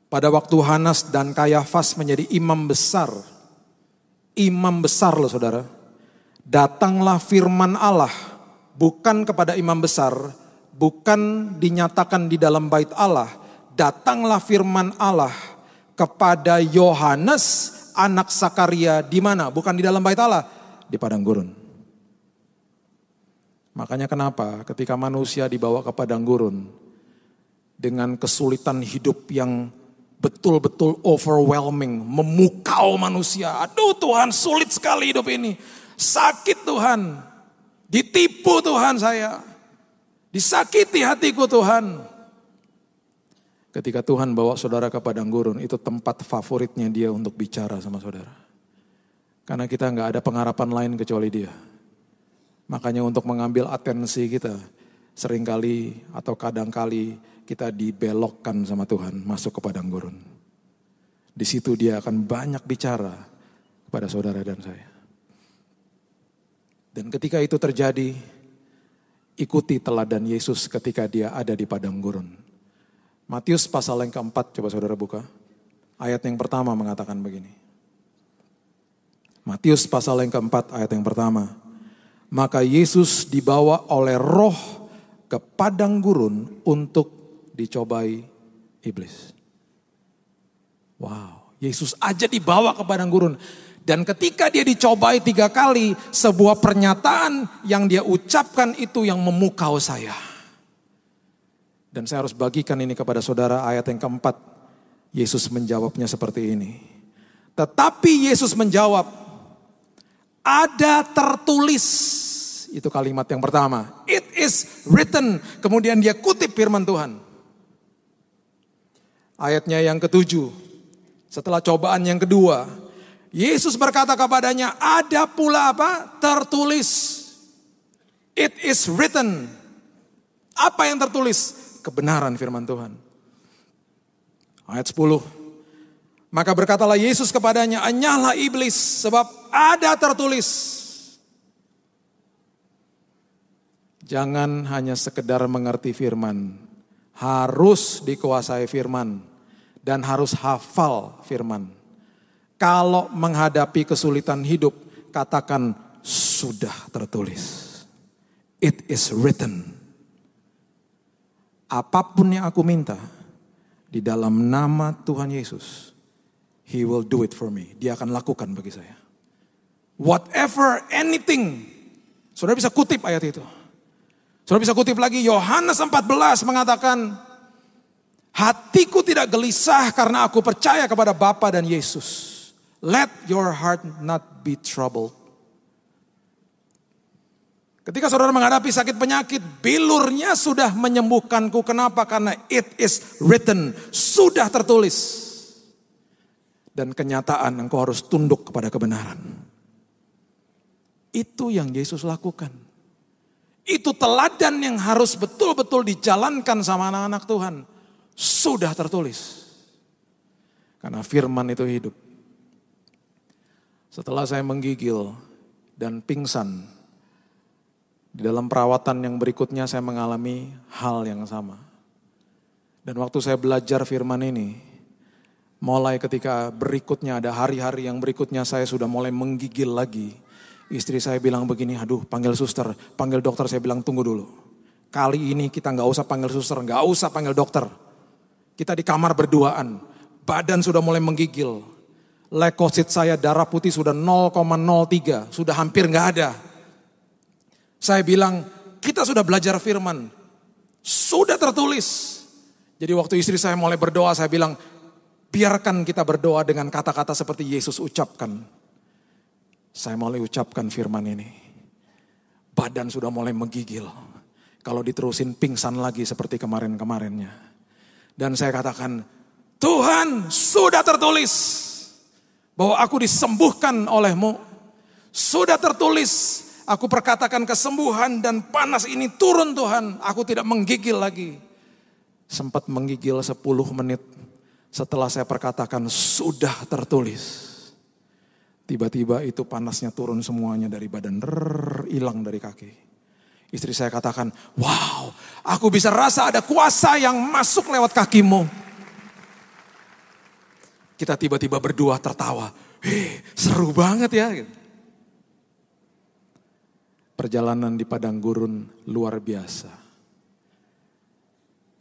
Pada waktu Hanas dan Kayafas menjadi imam besar loh saudara. Datanglah firman Allah, bukan kepada imam besar, bukan dinyatakan di dalam bait Allah. Datanglah firman Allah kepada Yohanes anak Sakaria di mana? Bukan di dalam bait Allah, di padang gurun. Makanya kenapa ketika manusia dibawa ke padang gurun dengan kesulitan hidup yang betul-betul overwhelming, memukau manusia. Aduh Tuhan, sulit sekali hidup ini. Sakit Tuhan, ditipu Tuhan saya. Disakiti hatiku Tuhan. Ketika Tuhan bawa saudara ke padang gurun, itu tempat favoritnya dia untuk bicara sama saudara. Karena kita gak ada pengharapan lain kecuali dia. Makanya untuk mengambil atensi kita, seringkali atau kadangkali kita dibelokkan sama Tuhan masuk ke padang gurun. Di situ dia akan banyak bicara kepada saudara dan saya. Dan ketika itu terjadi, ikuti teladan Yesus ketika dia ada di padang gurun. Matius pasal yang keempat, coba saudara buka. Ayat yang pertama mengatakan begini. Matius pasal yang keempat, ayat yang pertama. Maka Yesus dibawa oleh Roh ke padang gurun untuk dicobai iblis. Wow, Yesus aja dibawa ke padang gurun. Dan ketika dia dicobai 3 kali, sebuah pernyataan yang dia ucapkan itu yang memukau saya. Dan saya harus bagikan ini kepada saudara, ayat yang keempat. Yesus menjawabnya seperti ini. Tetapi Yesus menjawab, ada tertulis. Itu kalimat yang pertama. It is written. Kemudian dia kutip firman Tuhan. Ayatnya yang ke-7. Setelah cobaan yang kedua. Yesus berkata kepadanya, ada pula apa? Tertulis. It is written. Apa yang tertulis? Kebenaran firman Tuhan. Ayat 10. Maka berkatalah Yesus kepadanya, enyahlah iblis, sebab ada tertulis. Jangan hanya sekedar mengerti firman, harus dikuasai firman dan harus hafal firman. Kalau menghadapi kesulitan hidup, katakan sudah tertulis. It is written. Apapun yang aku minta di dalam nama Tuhan Yesus, He will do it for me. Dia akan lakukan bagi saya. Whatever, anything. Saudara bisa kutip ayat itu. Saudara bisa kutip lagi, Yohanes 14 mengatakan, hatiku tidak gelisah karena aku percaya kepada Bapa dan Yesus. Let your heart not be troubled. Ketika saudara menghadapi sakit penyakit, bilurnya sudah menyembuhkanku. Kenapa? Karena it is written, sudah tertulis. Dan kenyataan engkau harus tunduk kepada kebenaran. Itu yang Yesus lakukan. Itu teladan yang harus betul-betul dijalankan sama anak-anak Tuhan. Sudah tertulis. Karena firman itu hidup. Setelah saya menggigil dan pingsan, di dalam perawatan yang berikutnya saya mengalami hal yang sama. Dan waktu saya belajar firman ini, mulai ketika berikutnya ada hari-hari yang berikutnya saya sudah mulai menggigil lagi. Istri saya bilang begini, aduh panggil suster, panggil dokter. Saya bilang tunggu dulu. Kali ini kita gak usah panggil suster, gak usah panggil dokter. Kita di kamar berduaan, badan sudah mulai menggigil. Leukosit saya darah putih sudah 0,03, sudah hampir gak ada. Saya bilang, kita sudah belajar firman, sudah tertulis. Jadi waktu istri saya mulai berdoa, saya bilang, biarkan kita berdoa dengan kata-kata seperti Yesus ucapkan. Saya mulai ucapkan firman ini. Badan sudah mulai menggigil. Kalau diterusin pingsan lagi seperti kemarin-kemarinnya. Dan saya katakan, Tuhan sudah tertulis bahwa aku disembuhkan oleh-Mu. Sudah tertulis, aku perkatakan kesembuhan dan panas ini turun Tuhan. Aku tidak menggigil lagi. Sempat menggigil 10 menit setelah saya perkatakan sudah tertulis. Tiba-tiba itu panasnya turun semuanya dari badan, hilang dari kaki. Istri saya katakan, wow, aku bisa rasa ada kuasa yang masuk lewat kakimu. Kita tiba-tiba berdua tertawa, seru banget ya. Perjalanan di padang gurun luar biasa.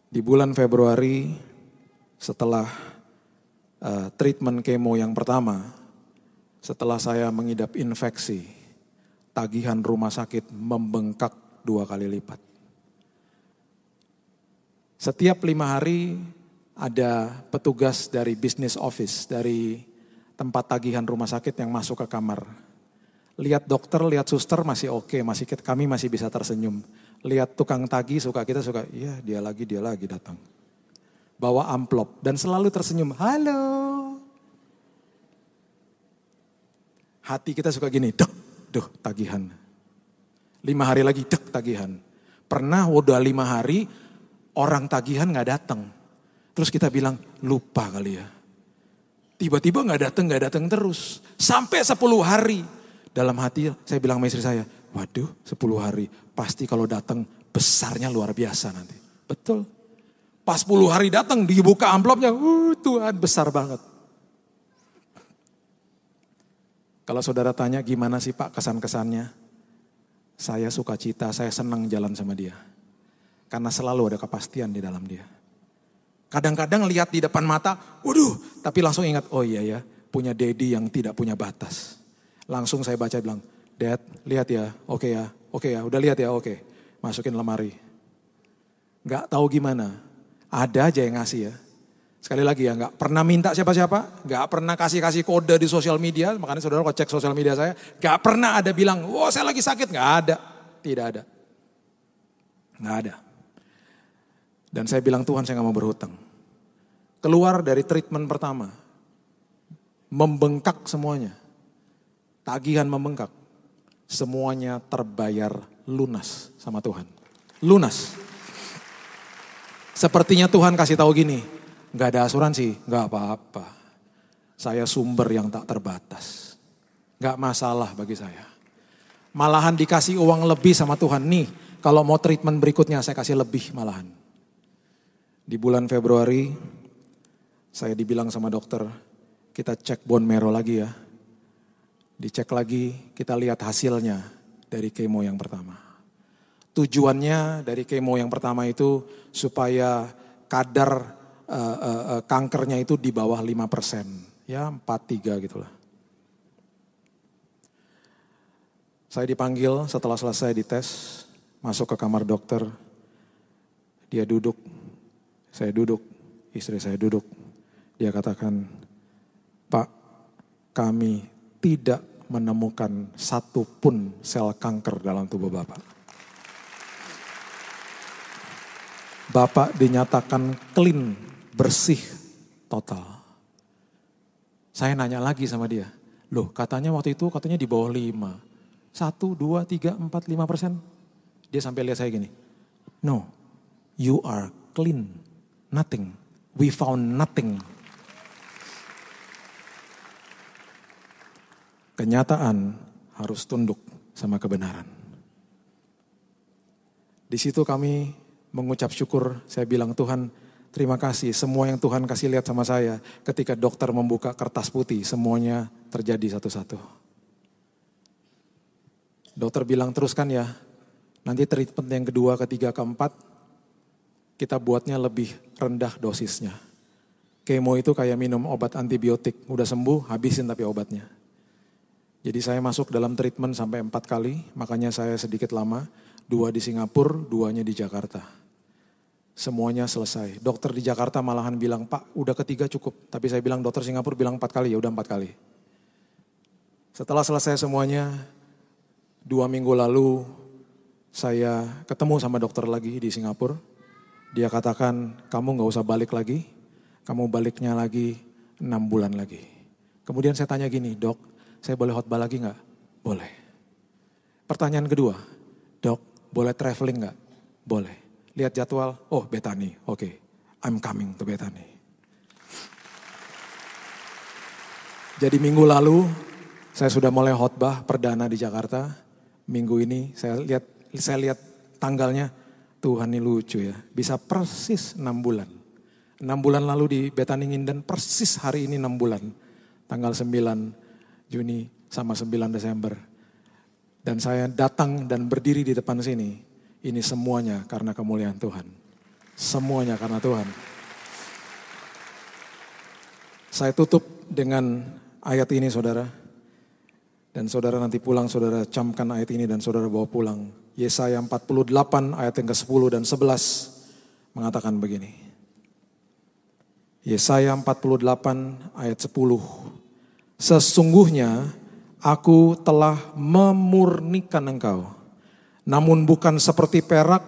Di bulan Februari setelah treatment kemo yang pertama, setelah saya mengidap infeksi, tagihan rumah sakit membengkak 2 kali lipat. Setiap 5 hari ada petugas dari business office, dari tempat tagihan rumah sakit yang masuk ke kamar. Lihat dokter, lihat suster masih oke, kami masih bisa tersenyum. Lihat tukang tagih kita suka, iya dia lagi datang. Bawa amplop dan selalu tersenyum, halo. Hati kita suka gini, tagihan. 5 hari lagi, tagihan. Pernah udah 5 hari, orang tagihan gak datang. Terus kita bilang, lupa kali ya. Tiba-tiba gak datang terus. Sampai 10 hari. Dalam hati saya bilang sama istri saya, waduh 10 hari. Pasti kalau datang besarnya luar biasa nanti. Betul. Pas 10 hari datang, dibuka amplopnya, Tuhan besar banget. Kalau saudara tanya gimana sih Pak kesan-kesannya? Saya sukacita, saya senang jalan sama dia. Karena selalu ada kepastian di dalam dia. Kadang-kadang lihat di depan mata, waduh, tapi langsung ingat, oh iya ya, punya daddy yang tidak punya batas. Langsung saya baca bilang, Dad, lihat ya, oke ya, udah lihat ya, oke. Masukin lemari. Gak tahu gimana, ada aja yang ngasih ya. Sekali lagi ya, gak pernah minta siapa-siapa, gak pernah kasih kode di sosial media, makanya saudara kalau cek sosial media saya, gak pernah ada bilang, wah saya lagi sakit, gak ada, tidak ada. Gak ada. Dan saya bilang Tuhan saya gak mau berhutang. Keluar dari treatment pertama, membengkak semuanya. Tagihan membengkak. Semuanya terbayar lunas sama Tuhan. Lunas. Sepertinya Tuhan kasih tahu gini, gak ada asuransi, gak apa-apa. Saya sumber yang tak terbatas. Gak masalah bagi saya. Malahan dikasih uang lebih sama Tuhan. Nih, kalau mau treatment berikutnya saya kasih lebih malahan. Di bulan Februari, saya dibilang sama dokter, kita cek bone marrow lagi ya. Dicek lagi, kita lihat hasilnya dari kemo yang pertama. Tujuannya dari kemo yang pertama itu supaya kadar kankernya itu di bawah 5%. Ya 4-3 gitulah. Saya dipanggil setelah selesai dites, masuk ke kamar dokter. Dia duduk, saya duduk, istri saya duduk. Dia katakan, Pak, kami tidak menemukan satu pun sel kanker dalam tubuh Bapak. Bapak dinyatakan clean, bersih, total. Saya nanya lagi sama dia, loh katanya waktu itu katanya di bawah 5. 1, 2, 3, 4, 5%. Dia sampai lihat saya gini, no, you are clean, nothing. We found nothing. Kenyataan harus tunduk sama kebenaran. Di situ kami mengucap syukur, saya bilang Tuhan terima kasih semua yang Tuhan kasih lihat sama saya. Ketika dokter membuka kertas putih semuanya terjadi satu-satu. Dokter bilang teruskan ya, nanti treatment yang kedua, ketiga, keempat kita buatnya lebih rendah dosisnya. Kemo itu kayak minum obat antibiotik, udah sembuh habisin tapi obatnya. Jadi saya masuk dalam treatment sampai 4 kali, makanya saya sedikit lama. 2 di Singapura, 2-nya di Jakarta. Semuanya selesai. Dokter di Jakarta malahan bilang, Pak udah ketiga cukup. Tapi saya bilang dokter Singapura bilang 4 kali, ya udah 4 kali. Setelah selesai semuanya, 2 minggu lalu saya ketemu sama dokter lagi di Singapura. Dia katakan, kamu gak usah balik lagi, kamu baliknya lagi 6 bulan lagi. Kemudian saya tanya gini, dok, saya boleh khotbah lagi gak? Boleh. Pertanyaan kedua, dok, boleh traveling gak? Boleh. Lihat jadwal, oh Bethany, oke. I'm coming to Bethany. Jadi minggu lalu saya sudah mulai khotbah perdana di Jakarta. Minggu ini saya lihat tanggalnya, Tuhan ini lucu ya. Bisa persis 6 bulan. 6 bulan lalu di Bethany Nginden, persis hari ini 6 bulan. Tanggal 9 Juni sama 9 Desember. Dan saya datang dan berdiri di depan sini. Ini semuanya karena kemuliaan Tuhan. Semuanya karena Tuhan. Saya tutup dengan ayat ini saudara. Dan saudara nanti pulang, saudara camkan ayat ini dan saudara bawa pulang. Yesaya 48 ayat yang ke-10 dan 11 mengatakan begini. Yesaya 48 ayat 10. Sesungguhnya aku telah memurnikan engkau. Namun bukan seperti perak,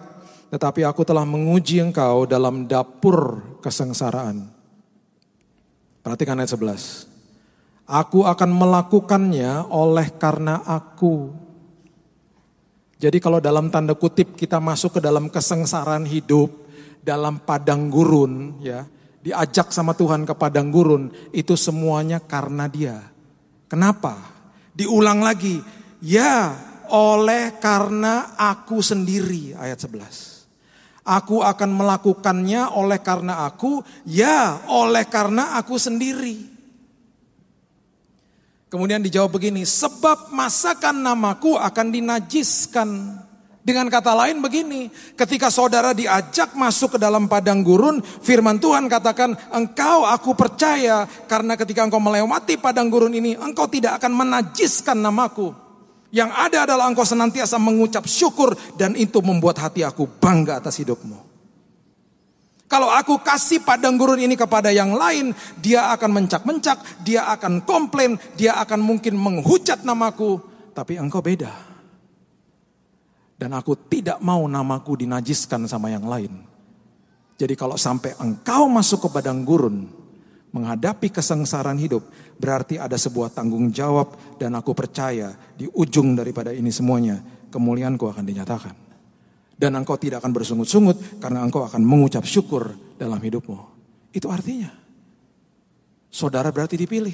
tetapi aku telah menguji engkau dalam dapur kesengsaraan. Perhatikan ayat 11. Aku akan melakukannya oleh karena aku. Jadi kalau dalam tanda kutip kita masuk ke dalam kesengsaraan hidup, dalam padang gurun ya, diajak sama Tuhan ke padang gurun, itu semuanya karena Dia. Kenapa? Diulang lagi, ya oleh karena aku sendiri, ayat 11. Aku akan melakukannya oleh karena aku, ya oleh karena aku sendiri. Kemudian dijawab begini, sebab masakan namaku akan dinajiskan. Dengan kata lain begini, ketika saudara diajak masuk ke dalam padang gurun, firman Tuhan katakan, engkau aku percaya karena ketika engkau melewati padang gurun ini, engkau tidak akan menajiskan namaku. Yang ada adalah engkau senantiasa mengucap syukur dan itu membuat hati aku bangga atas hidupmu. Kalau aku kasih padang gurun ini kepada yang lain, dia akan mencak-mencak, dia akan komplain, dia akan mungkin menghujat namaku. Tapi engkau beda. Dan aku tidak mau namaku dinajiskan sama yang lain. Jadi kalau sampai engkau masuk ke padang gurun, menghadapi kesengsaraan hidup, berarti ada sebuah tanggung jawab dan aku percaya di ujung daripada ini semuanya, kemuliaanku akan dinyatakan. Dan engkau tidak akan bersungut-sungut karena engkau akan mengucap syukur dalam hidupmu. Itu artinya, saudara berarti dipilih,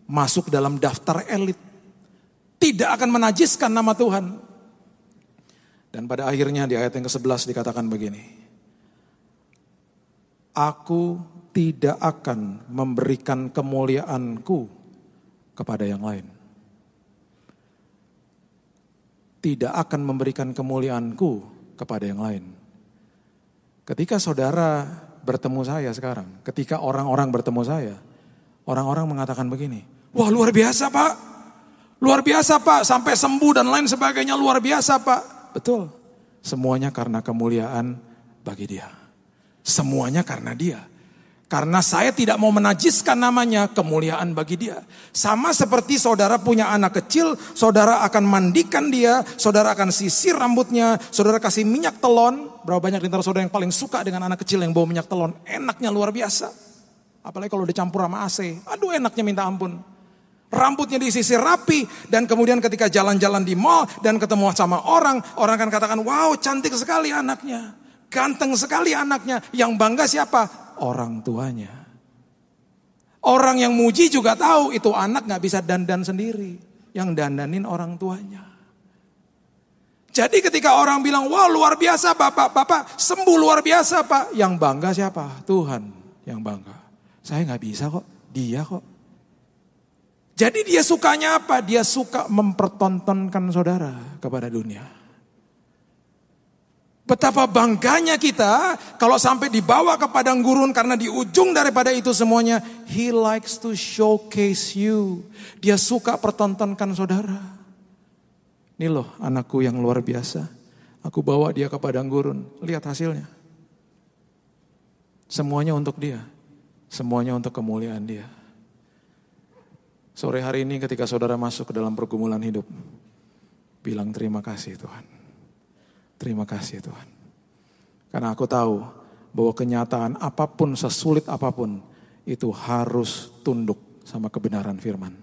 masuk dalam daftar elit, tidak akan menajiskan nama Tuhan. Dan pada akhirnya di ayat yang ke-11 dikatakan begini, aku tidak akan memberikan kemuliaanku kepada yang lain. Tidak akan memberikan kemuliaanku kepada yang lain. Ketika saudara bertemu saya sekarang, ketika orang-orang bertemu saya, orang-orang mengatakan begini, wah luar biasa Pak, luar biasa Pak, sampai sembuh dan lain sebagainya, luar biasa Pak. Betul, semuanya karena kemuliaan bagi dia. Semuanya karena dia. Karena saya tidak mau menajiskan namanya, kemuliaan bagi dia. Sama seperti saudara punya anak kecil, saudara akan mandikan dia, saudara akan sisir rambutnya, saudara kasih minyak telon. Berapa banyak di antara saudara yang paling suka dengan anak kecil yang bawa minyak telon? Enaknya luar biasa. Apalagi kalau dicampur sama AC, aduh enaknya minta ampun. Rambutnya disisir rapi, dan kemudian ketika jalan-jalan di mall dan ketemu sama orang, orang akan katakan, wow cantik sekali anaknya, ganteng sekali anaknya. Yang bangga siapa? Orang tuanya. Orang yang muji juga tahu itu anak gak bisa dandan sendiri. Yang dandanin orang tuanya. Jadi ketika orang bilang, wah luar biasa bapak sembuh luar biasa Pak. Yang bangga siapa? Tuhan yang bangga. Saya gak bisa kok, dia kok. Jadi dia sukanya apa? Dia suka mempertontonkan saudara kepada dunia. Betapa bangganya kita kalau sampai dibawa ke padang gurun, karena di ujung daripada itu semuanya, he likes to showcase you. Dia suka pertontonkan saudara. Ini loh anakku yang luar biasa. Aku bawa dia ke padang gurun, lihat hasilnya. Semuanya untuk dia. Semuanya untuk kemuliaan dia. Sore hari ini ketika saudara masuk ke dalam pergumulan hidup, bilang terima kasih Tuhan. Terima kasih Tuhan. Karena aku tahu bahwa kenyataan apapun, sesulit apapun, itu harus tunduk sama kebenaran firman.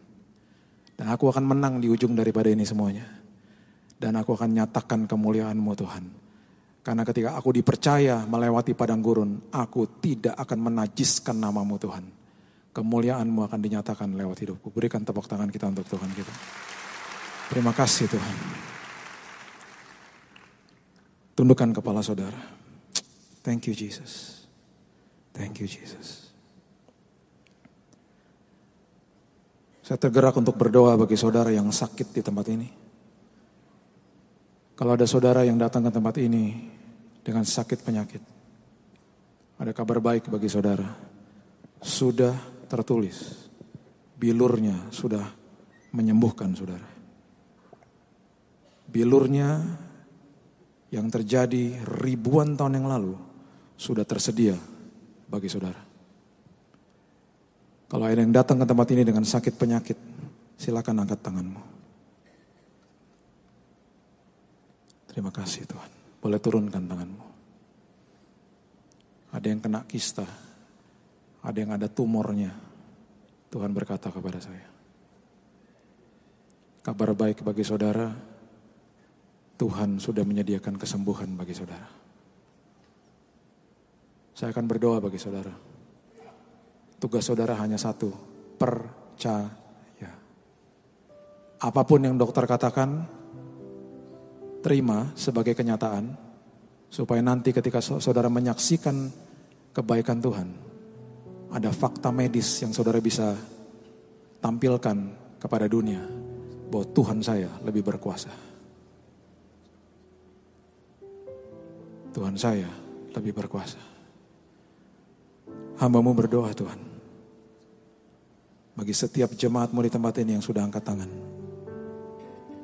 Dan aku akan menang di ujung daripada ini semuanya. Dan aku akan nyatakan kemuliaan-Mu Tuhan. Karena ketika aku dipercaya melewati padang gurun, aku tidak akan menajiskan nama-Mu Tuhan. Kemuliaan-Mu akan dinyatakan lewat hidupku. Berikan tepuk tangan kita untuk Tuhan kita. Terima kasih Tuhan. Tundukkan kepala saudara. Thank you Jesus. Thank you Jesus. Saya tergerak untuk berdoa bagi saudara yang sakit di tempat ini. Kalau ada saudara yang datang ke tempat ini dengan sakit penyakit, ada kabar baik bagi saudara. Sudah tertulis, bilurnya sudah menyembuhkan saudara. Bilurnya yang terjadi ribuan tahun yang lalu sudah tersedia bagi saudara. Kalau ada yang datang ke tempat ini dengan sakit penyakit, silakan angkat tanganmu. Terima kasih Tuhan. Boleh turunkan tanganmu. Ada yang kena kista, ada yang ada tumornya. Tuhan berkata kepada saya, kabar baik bagi saudara, Tuhan sudah menyediakan kesembuhan bagi saudara. Saya akan berdoa bagi saudara. Tugas saudara hanya satu, percaya. Apapun yang dokter katakan, terima sebagai kenyataan. Supaya nanti ketika saudara menyaksikan kebaikan Tuhan, ada fakta medis yang saudara bisa tampilkan kepada dunia. Bahwa Tuhan saya lebih berkuasa. Tuhan saya lebih berkuasa. Hamba-Mu berdoa Tuhan. Bagi setiap jemaat-Mu di tempat ini yang sudah angkat tangan.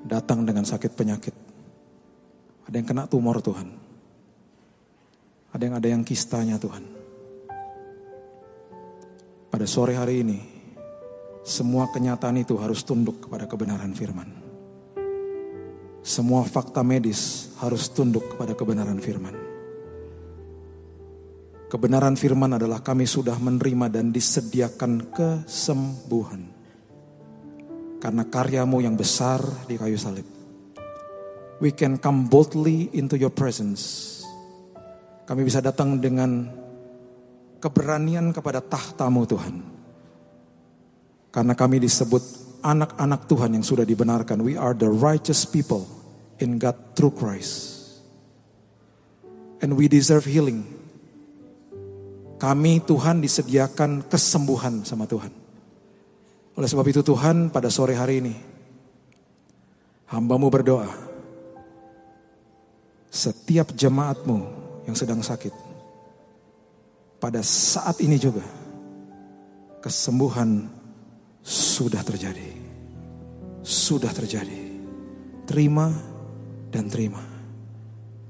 Datang dengan sakit penyakit. Ada yang kena tumor Tuhan. Ada yang kistanya Tuhan. Pada sore hari ini, semua kenyataan itu harus tunduk kepada kebenaran firman. Semua fakta medis harus tunduk kepada kebenaran firman. Kebenaran firman adalah kami sudah menerima dan disediakan kesembuhan. Karena karyamu yang besar di kayu salib. We can come boldly into your presence. Kami bisa datang dengan keberanian kepada tahta-Mu Tuhan. Karena kami disebut anak-anak Tuhan yang sudah dibenarkan. We are the righteous people in God through Christ. And we deserve healing. Kami Tuhan disediakan kesembuhan sama Tuhan. Oleh sebab itu Tuhan pada sore hari ini hamba-Mu berdoa. Setiap jemaat-Mu yang sedang sakit. Pada saat ini juga kesembuhan sudah terjadi. Sudah terjadi. Terima dan terima.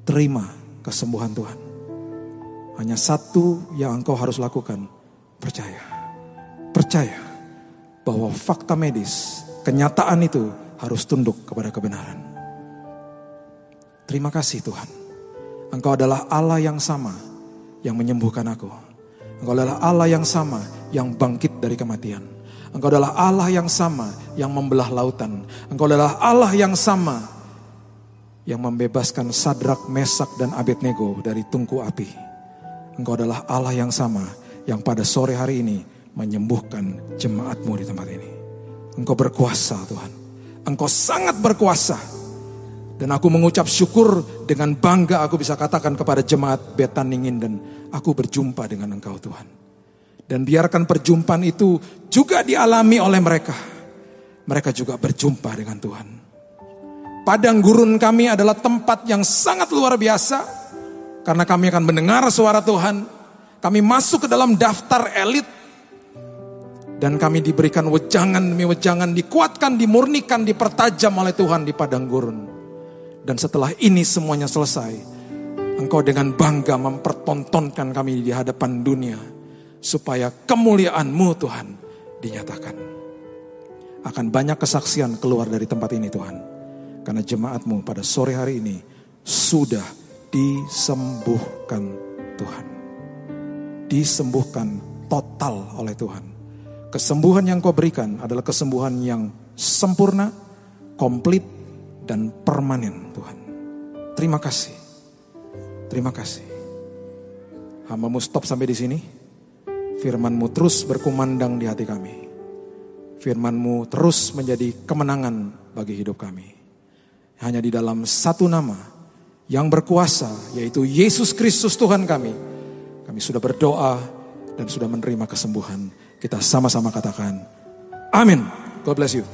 Terima kesembuhan Tuhan. Hanya satu yang engkau harus lakukan. Percaya. Percaya bahwa fakta medis, kenyataan itu harus tunduk kepada kebenaran. Terima kasih Tuhan. Engkau adalah Allah yang sama yang menyembuhkan aku. Engkau adalah Allah yang sama yang bangkit dari kematian. Engkau adalah Allah yang sama yang membelah lautan. Engkau adalah Allah yang sama yang membebaskan Sadrak, Mesak, dan Abednego dari tungku api. Engkau adalah Allah yang sama yang pada sore hari ini menyembuhkan jemaat-Mu di tempat ini. Engkau berkuasa Tuhan. Engkau sangat berkuasa. Dan aku mengucap syukur dengan bangga aku bisa katakan kepada jemaat Betaningin dan aku berjumpa dengan Engkau Tuhan. Dan biarkan perjumpaan itu juga dialami oleh mereka. Mereka juga berjumpa dengan Tuhan. Padang gurun kami adalah tempat yang sangat luar biasa. Karena kami akan mendengar suara Tuhan. Kami masuk ke dalam daftar elit. Dan kami diberikan wejangan demi wejangan. Dikuatkan, dimurnikan, dipertajam oleh Tuhan di padang gurun. Dan setelah ini semuanya selesai. Engkau dengan bangga mempertontonkan kami di hadapan dunia. Supaya kemuliaan-Mu Tuhan dinyatakan. Akan banyak kesaksian keluar dari tempat ini Tuhan. Karena jemaat-Mu pada sore hari ini sudah disembuhkan Tuhan. Disembuhkan total oleh Tuhan. Kesembuhan yang Kau berikan adalah kesembuhan yang sempurna, komplit, dan permanen Tuhan. Terima kasih. Terima kasih. Hamba-Mu stop sampai di sini. Firman-Mu terus berkumandang di hati kami. Firman-Mu terus menjadi kemenangan bagi hidup kami. Hanya di dalam satu nama yang berkuasa, yaitu Yesus Kristus Tuhan kami. Kami sudah berdoa dan sudah menerima kesembuhan. Kita sama-sama katakan, amin. God bless you.